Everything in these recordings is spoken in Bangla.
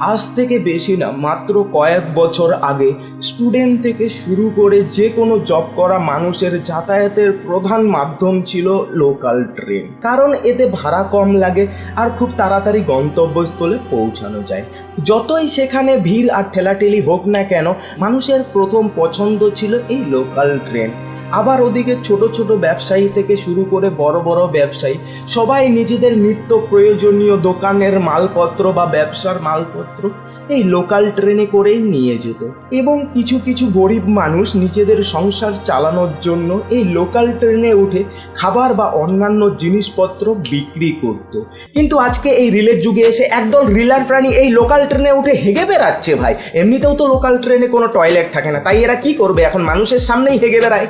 আজ থেকে বেশি না, মাত্র কয়েক বছর আগে স্টুডেন্ট থেকে শুরু করে যে কোনো জব করা মানুষের যাতায়াতের প্রধান মাধ্যম ছিল লোকাল ট্রেন। কারণ এতে ভাড়া কম লাগে আর খুব তাড়াতাড়ি গন্তব্যস্থলে পৌঁছানো যায়। যতই সেখানে ভিড় আর ঠেলাঠেলি হোক না কেন, মানুষের প্রথম পছন্দ ছিল এই লোকাল ট্রেন। আবার ওদিকে ছোট ছোট ব্যবসায়ী থেকে শুরু করে বড় বড় ব্যবসায়ী সবাই নিজেদের নিত্য প্রয়োজনীয় দোকানের মালপত্র বা ব্যবসার মালপত্র এই লোকাল ট্রেনে করেই নিয়ে যেত। এবং কিছু কিছু গরিব মানুষ নিজেদের সংসার চালানোর জন্য এই লোকাল ট্রেনে উঠে খাবার বা অন্যান্য জিনিসপত্র বিক্রি করত। কিন্তু আজকে এই রিলের যুগে এসে একদল রিলার প্রাণী এই লোকাল ট্রেনে উঠে হেগে বেড়াচ্ছে ভাই। এমনিতেও তো লোকাল ট্রেনে কোনো টয়লেট থাকে না, তাই এরা কি করবে, এখন মানুষের সামনেই হেগে বেড়ায়।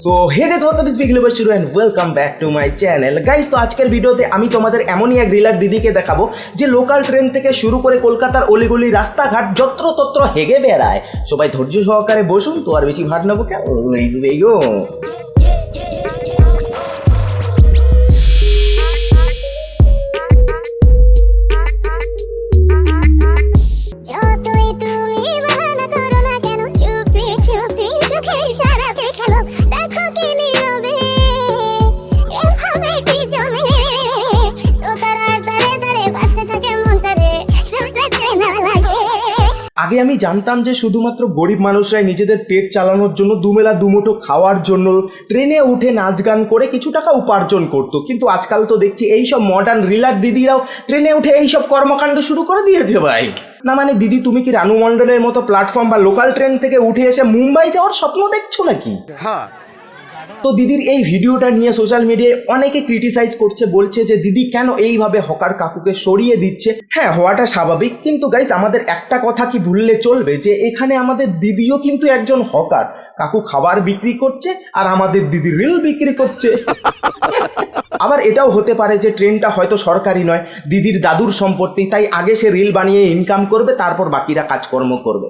তো hey guys, what's up, it's big liver শুরু and welcome back to my channel. Guys, তো আজকের ভিডিওতে আমি তোমাদের এমনই এক রিলার দিদিকে দেখাবো যে লোকাল ট্রেন থেকে শুরু করে কলকাতার অলিগলি রাস্তাঘাট যত্রতত্র হেগে বেড়ায়। সবাই ধৈর্য সহকারে বসুন, তো আর বেশি ভাট নেবো কেন, গো। আগে আমি জানতাম যে শুধুমাত্র গরিব মানুষরাই নিজেদের পেট চালানোর জন্য দুবেলা দুমুঠো খাওয়ার জন্য ট্রেনে উঠে নাচ গান করে কিছু টাকা উপার্জন করতো, কিন্তু আজকাল তো দেখছি এইসব মডার্ন রিলার দিদিরাও ট্রেনে উঠে এইসব কর্মকাণ্ড শুরু করে দিয়েছে ভাই। না মানে দিদি, তুমি কি রানু মণ্ডলের মতো প্ল্যাটফর্ম বা লোকাল ট্রেন থেকে উঠে এসে মুম্বাই যাওয়ার স্বপ্ন দেখছো নাকি? হ্যাঁ। তো দিদির এই ভিডিওটা নিয়ে সোশ্যাল মিডিয়ায় অনেকে ক্রিটিসাইজ করছে, বলছে যে দিদি কেন এইভাবে হকার কাকুকে সরিয়ে দিচ্ছে। হ্যাঁ, হওয়াটা স্বাভাবিক, কিন্তু গাইস আমাদের একটা কথা কি ভুললে চলবে যে এখানে আমাদের দিদিও কিন্তু একজন হকার। কাকু খাবার বিক্রি করছে আর আমাদের দিদি রিল বিক্রি করছে। আবার এটাও হতে পারে যে ট্রেনটা হয়তো সরকারি নয়, দিদির দাদুর সম্পত্তি, তাই আগে সে রিল বানিয়ে ইনকাম করবে, তারপর বাকিরা কাজকর্ম করবে।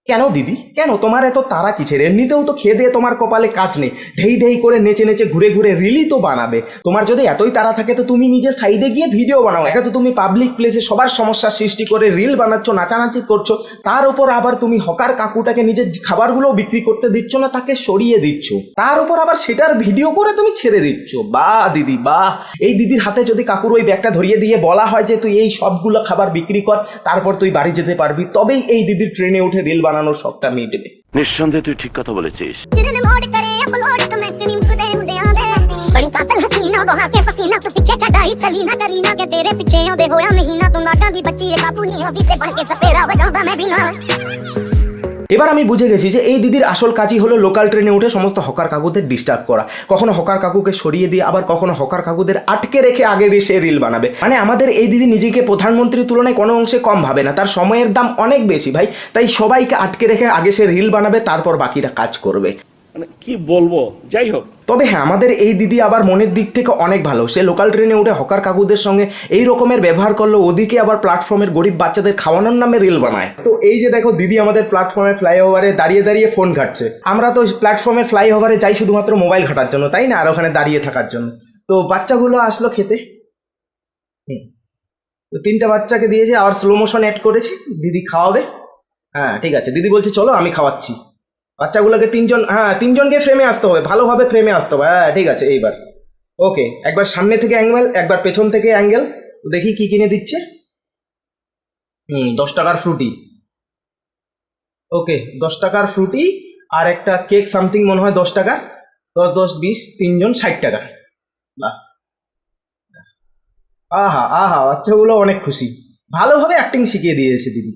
কেন দিদি, কেন তোমার এত তারা কিসের? এমনিতেও তো খেয়ে দিয়ে তোমার কপালে কাজ নেই, ধেই ধেই করে নেচে নেচে ঘুরে ঘুরে রিলই তো বানাবে। তোমার যদি এতই তারা থাকে তো তুমি নিজে সাইডে গিয়ে ভিডিও বানাও। একা তো তুমি পাবলিক প্লেসে সবার সমস্যার সৃষ্টি করে রিল বানাচ্ছ, নাচানাচি করছো, তার উপর আবার তুমি হকার কাকুটাকে নিজের খাবারগুলো বিক্রি করতে দিচ্ছ না, তাকে সরিয়ে দিচ্ছ, তার উপর আবার সেটার ভিডিও করে তুমি ছেড়ে দিচ্ছ। বাহ দিদি বাহ। এই দিদির হাতে যদি কাকুর ওই ব্যাগটা ধরিয়ে দিয়ে বলা হয় যে তুই এই সবগুলো খাবার বিক্রি কর, তারপর তুই বাড়ি যেতে পারবি, তবেই এই দিদির ট্রেনে উঠে রিল বানানোর শখটা মিটবে। নিঃসন্দেহে তুই ঠিক কথা বলেছিস। এবার আমি বুঝে গেছি যে এই দিদির আসল কাজই হলো লোকাল ট্রেনে উঠে সমস্ত হকার কাকুদের ডিস্টার্ব করা। কখনো হকার কাকুকে সরিয়ে দিয়ে আবার কখনো হকার কাকুদের আটকে রেখে আগে সে রিল বানাবে। মানে আমাদের এই দিদি নিজেকে প্রধানমন্ত্রীর তুলনায় কোনো অংশে কম ভাবে না, তার সময়ের দাম অনেক বেশি ভাই, তাই সবাইকে আটকে রেখে আগে সে রিল বানাবে, তারপর বাকিরা কাজ করবে। মানে কি বলবো, যাই হোক। তবে হ্যাঁ, আমাদের এই দিদি আবার মনের দিক থেকে অনেক ভালো। সে লোকাল ট্রেনে উঠে হকার কাকুদের সঙ্গে এই রকমের ব্যবহার করলো, ওদিকে আবার প্ল্যাটফর্মের গরিব বাচ্চাদের খাওয়ানোর নামে রিল বানায়। তো এই যে দেখো, দিদি আমাদের প্ল্যাটফর্মের ফ্লাইওভারে দাঁড়িয়ে দাঁড়িয়ে ফোন ঘাটছে। আমরা তো প্ল্যাটফর্মের ফ্লাইওভারে যাই শুধুমাত্র মোবাইল ঘাটার জন্য, তাই না, আর ওখানে দাঁড়িয়ে থাকার জন্য। তো বাচ্চাগুলো আসলো খেতে, তো 3টে বাচ্চাকে দিয়েছে, আবার স্লো মোশন অ্যাড করেছে, দিদি খাওয়াবে। হ্যাঁ ঠিক আছে, দিদি বলছে চলো আমি খাওয়াচ্ছি। বাচ্চাগুলোকে 3জনকে ফ্রেমে আসতে হবে, ভালোভাবে ফ্রেমে আসতে হবে। হ্যাঁ ঠিক আছে, এইবার ওকে। একবার সামনে থেকে অ্যাঙ্গেল, একবার পেছন থেকে অ্যাঙ্গেল। দেখি কি কিনে দিচ্ছে। 10 টাকার ফ্রুটি। ওকে, 10 টাকার ফ্রুটি আর একটা কেক সামথিং মনে হয় 10 টাকা। 10 10 20, 3জন 60 টাকা। বাহ, আহা আহা, বাচ্চাগুলো অনেক খুশি, ভালোভাবে অ্যাক্টিং শিখিয়ে দিয়েছে দিদি।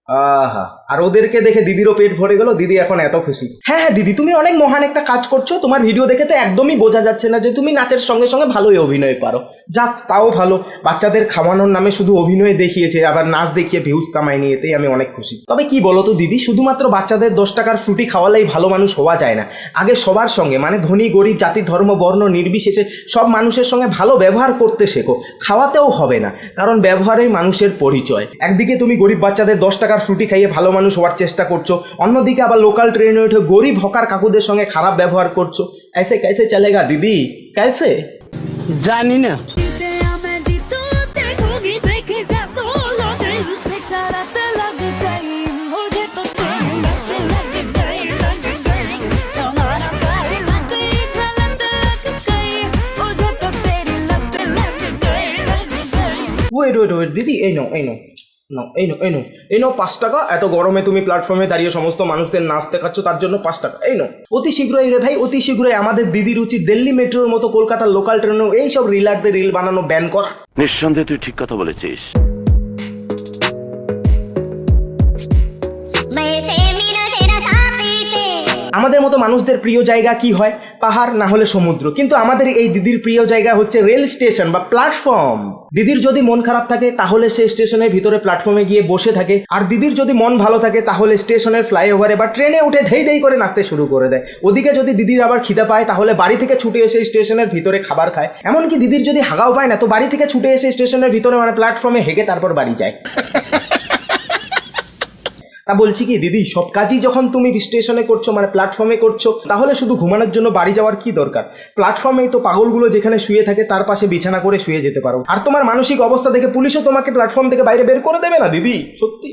আহা, আর ওদেরকে দেখে দিদিরও পেট ভরে গেল, দিদি এখন এত খুশি। হ্যাঁ হ্যাঁ দিদি, তুমি অনেক মহান একটা কাজ করছো। তোমার ভিডিও দেখে তো একদমই বোঝা যাচ্ছে না যে তুমি নাচের সঙ্গে সঙ্গে ভালোই অভিনয় পারো। যাক, তাও ভালো। বাচ্চাদের খাওয়ানোর নামে শুধু অভিনয় দেখিয়েছে, আবার নাচ দেখিয়ে ভিউজ কামাই নিয়ে, এতেই আমি অনেক খুশি। তবে কি বলো তো দিদি, শুধুমাত্র বাচ্চাদের 10 টাকার ফ্রুটি খাওয়ালেই ভালো মানুষ হওয়া যায় না। আগে সবার সঙ্গে, মানে ধনী গরিব, জাতি ধর্ম বর্ণ নির্বিশেষে সব মানুষের সঙ্গে ভালো ব্যবহার করতে শেখো। খাওয়াতেও হবে না, কারণ ব্যবহারেই মানুষের পরিচয়। একদিকে তুমি গরিব বাচ্চাদের 10 টাকার ফ্রুটি খাইয়ে ভালো মানুষ হওয়ার চেষ্টা করছো, অন্যদিকে আবার লোকাল ট্রেনে উঠে গরিব হকার কাকুদের সঙ্গে খারাপ ব্যবহার করছো। ऐसे कैसे चलेगा दीदी, कैसे? জানি না। ওয়েট দিদি, এই নাও এই নাও 5 টাকা। এত গরমে তুমি প্ল্যাটফর্মে দাঁড়িয়ে সমস্ত মানুষদের নাচ দেখাচ্ছ, তার জন্য 5 টাকা। এই নাও। অতি শীঘ্রই রে ভাই, অতি শীঘ্রই আমাদের দিদির উচিত দিল্লি মেট্রোর মতো কলকাতার লোকাল ট্রেনেও এইসব রিলারদের রিল বানানো ব্যান করা। নিঃসন্দেহে তুই ঠিক কথা বলেছিস। আমাদের মতো মানুষদের প্রিয় জায়গা কি হয়? পাহাড়, না হলে সমুদ্র। কিন্তু আমাদের এই দিদির প্রিয় জায়গা হচ্ছে রেল স্টেশন বা প্ল্যাটফর্ম। দিদির যদি মন খারাপ থাকে তাহলে সে স্টেশনের ভিতরে প্ল্যাটফর্মে গিয়ে বসে থাকে, আর দিদির যদি মন ভালো থাকে তাহলে স্টেশনের ফ্লাইওভারে বা ট্রেনে উঠে ধেই করে নাচতে শুরু করে দেয়। ওদিকে যদি দিদির আবার খিদে পায় তাহলে বাড়ি থেকে ছুটে এসে স্টেশনের ভিতরে খাবার খায়। এমনকি দিদির যদি হাগাও পায় না তো বাড়ি থেকে ছুটে এসে স্টেশনের ভিতরে মানে প্ল্যাটফর্মে হেগে তারপর বাড়ি যায়। তা বলছি কি দিদি, সব কাজই যখন তুমি স্টেশনে করছো মানে প্ল্যাটফর্মে করছো, তাহলে শুধু ঘুমানোর জন্য বাড়ি যাওয়ার কি দরকার? প্ল্যাটফর্মেই তো পাগলগুলো যেখানে শুয়ে থাকে তার পাশে বিছানা করে শুয়ে যেতে পারো। আর তোমার মানসিক অবস্থা দেখে পুলিশও তোমাকে প্ল্যাটফর্ম থেকে বাইরে বের করে দেবে না দিদি, সত্যি।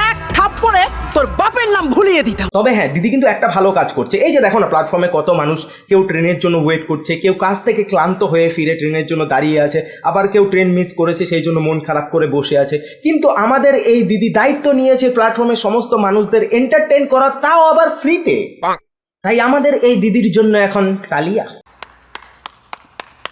এক থাপ্পড়ে তোর বাপের নাম ভুলিয়ে দিতাম। তবে হ্যাঁ, দিদি কিন্তু একটা ভালো কাজ করছে। এই যে দেখো না, প্ল্যাটফর্মে কত মানুষ, কেউ ট্রেনের জন্য ওয়েট করছে, কেউ কাজ থেকে ক্লান্ত হয়ে ফিরে ট্রেনের জন্য দাঁড়িয়ে আছে, আবার কেউ ট্রেন মিস করেছে সেই জন্য মন খারাপ করে বসে আছে। কিন্তু আমাদের এই দিদি দায়িত্ব নিয়েছে প্ল্যাটফর্মে সমস্ত মানুষদের এন্টারটেইন করার, তাও আবার ফ্রিতে। তাই আমাদের এই দিদির জন্য এখন তালিয়া।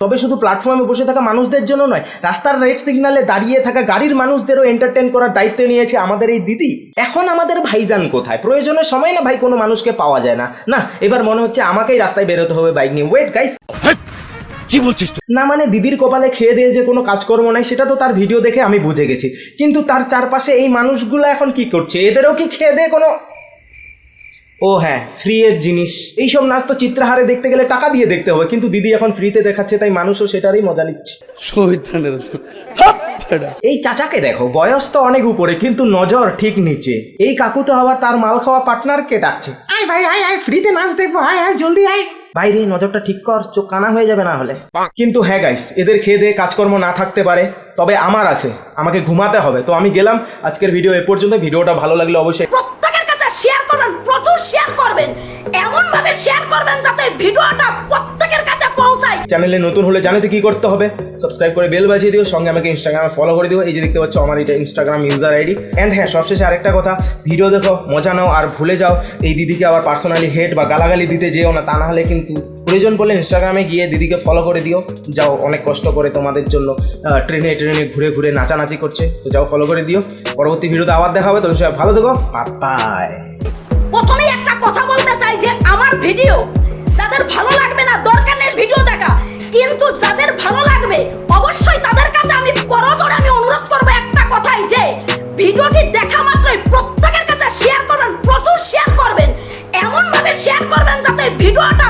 তবে শুধু প্ল্যাটফর্মে বসে থাকা মানুষদের জন্য নয়, রাস্তার রেড সিগন্যালে দাঁড়িয়ে থাকা গাড়ির মানুষদেরও এন্টারটেইন করার দায়িত্ব নিয়েছে আমাদের এই দিদি। এখন আমাদের ভাইজান কোথায়? প্রয়োজনের সময় না ভাই কোনো মানুষকে পাওয়া যায় না। না, এবার মনে হচ্ছে আমাকেই রাস্তায় বেরোতে হবে বাইক নিয়ে। ওয়েট গাইস, কি বলছিস তুই? না মানে দিদির কপালে খেয়ে দিয়ে যে কোনো কাজকর্ম নাই সেটা তো তার ভিডিও দেখে আমি বুঝে গেছি, কিন্তু তার চারপাশে এই মানুষগুলো এখন কি করছে? এদেরও কি খেয়ে দিয়ে কোনো... ও হ্যাঁ, ফ্রি এর জিনিস। এইসব নাচ তো চিত্রহারে দেখতে গেলে টাকা দিয়ে দেখতে হবে, কিন্তু দিদি এখন ফ্রিতে দেখাচ্ছে তাই মানুষও সেটারই মজা নিচ্ছে। এই চাচাকে দেখো, বয়স তো অনেক উপরে কিন্তু নজর ঠিক নিচে। এই কাকু তো আবার তার মাল খাওয়া পার্টনারকে ডাকছে, আয় ভাই আয় আয়, ফ্রিতে নাচ দেখবো, আয় আয় জলদি আয়। বাইরে নজরটা ঠিক কর, চোখ কানা হয়ে যাবে না হলে। কিন্তু হ্যাঁ গাইস, এদের খেয়ে দিয়ে কাজকর্ম না থাকতে পারে, তবে আমার আছে, আমাকে ঘুমাতে হবে। তো আমি গেলাম। আজকের ভিডিও এ পর্যন্ত। ভিডিওটা ভালো লাগলে অবশ্যই প্রত্যেকের কাছে শেয়ার করবেন, প্রচুর শেয়ার করবেন, এমন ভাবে শেয়ার করবেন যাতে ভিডিওটা প্রত্যেকের কাছে পৌঁছায়। চ্যানেলে নতুন হলে জানো তো কি করতে হবে, সাবস্ক্রাইব করে বেল বাজিয়ে দিও, সঙ্গে আমাকে ইনস্টাগ্রামে ফলো করে দিও। এই যে দেখতে পাচ্ছ আমার এটা ইনস্টাগ্রাম ইউজার আইডি। অ্যান্ড হ্যাঁ, সবশেষে আরেকটা কথা, ভিডিও দেখো, মজা নাও, আর ভুলে যাও এই দিদিকে আবার পার্সোনালি হেট বা গালাগালি দিতে যেও না, তা না হলে কিন্তু প্রয়োজন পড়লে ইনস্টাগ্রামে গিয়ে দিদিকে ফলো করে দিও। যাও, অনেক কষ্ট করে তোমাদের জন্য ট্রেনে ঘুরে ঘুরে নাচানাচি করছে, তো যাও ফলো করে দিও। পরবর্তী ভিডিওতে আবার দেখা হবে, তো সবাই ভালো থেকো, বাই। প্রথমেই একটা কথা বলতে চাই যে আমার ভিডিও যাদের ভালো লাগবে না দরকার নেই ভিডিও দেখা, কিন্তু যাদের ভালো লাগবে অবশ্যই তাদের কাছে আমি করজোড়ে অনুরোধ করবো একটা কথাই, যে ভিডিওটি দেখা মাত্রই প্রত্যেকের কাছে শেয়ার করবেন, প্রচুর শেয়ার করবেন, এমন ভাবে শেয়ার করবেন যাতে ভিডিওটা